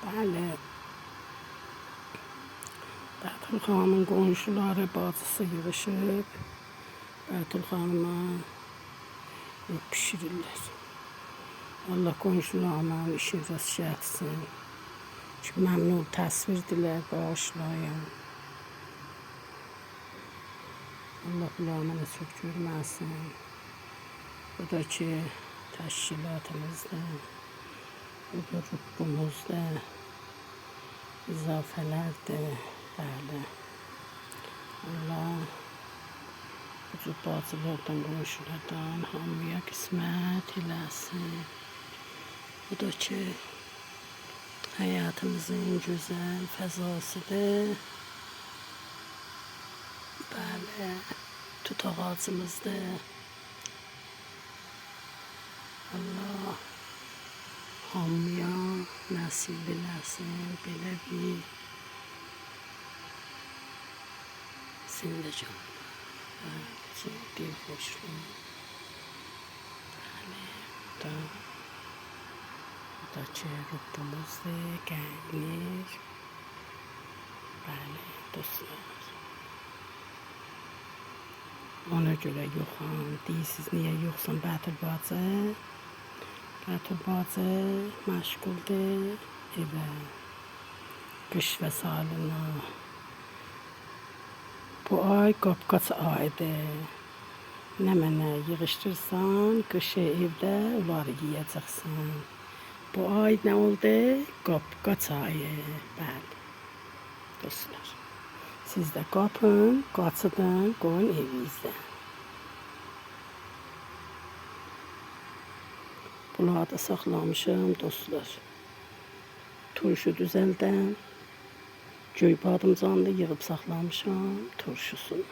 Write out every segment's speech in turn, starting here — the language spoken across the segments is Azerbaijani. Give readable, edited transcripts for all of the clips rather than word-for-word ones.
Bəli, Bətül xanımın qonşuları, bacısı yığışıb Bətül xanıma pişirirlər. Allah qonşularının işin rast gəlsin. Çünki məmnun təsvirdirlər, bağışlayın. Allah bunları mənə çox görməsin. Bu da ki, təşkilatımızda, bu da ruhumuzda izafələrdir. Bəli. Allah bu cür bacılardan, qonşulardan hamıya qismət eləsin. Bu da ki, həyatımızın gözəl fəzasıdır. Bəli, tut ağacımızdır. Allah hamıya nəsib eləsin, belə bir zindəcan, bir xoşluq. Bəli, bu da ki, ruhumuzdur, gəlir. Bəli, dostlar. Ona görə yoxam, deyirsiniz, niyə yoxsan Bətül bacı? Bətül bacı məşğuldur evə, qış və salına. Bu ay qapqaç aydır. Nə mənə yığışdırsan, qışı evdə onları yeyəcəksən. Bu ay nə oldu? Qapqaç ayı. Bəli, dostlar. Siz də qapın, qaçıdın, qoyun evinizdə. Bunları da saxlamışım, dostlar. Turşu düzəldən, göy badımcanlı yığıb saxlamışam turşusunu.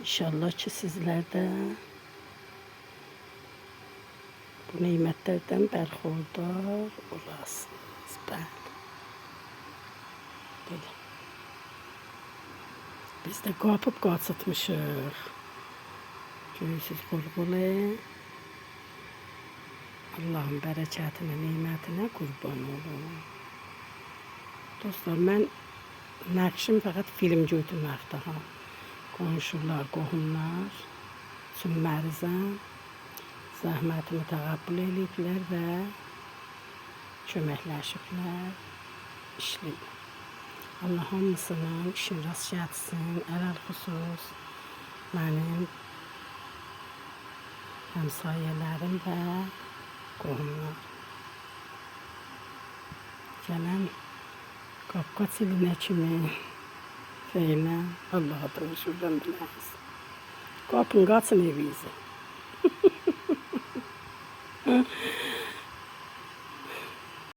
İnşallah ki, sizlər də bu neymətlərdən bərxordar olasınız. Bəli. Belə. Biz də qapıb qaçıtmışıq. Görürsünüz qurqulu. Allahın bərəkətinə, neymətinə qurban olun. Dostlar, mən nəqşim fəqət film götürməkdə. Qonşular, qohumlar üçün mərizəm. Zəhmətimi təqabbül ediblər və köməkləşiblər, işləyiblər. Allah hamısının işin rast gəlsin, ələlxüsus mənim həmsayələrim və qohumlar. Gələn qapqaç ilinə kimi feylə Allah'a danışırdan biləriz. Qapın, qaçın evinizə.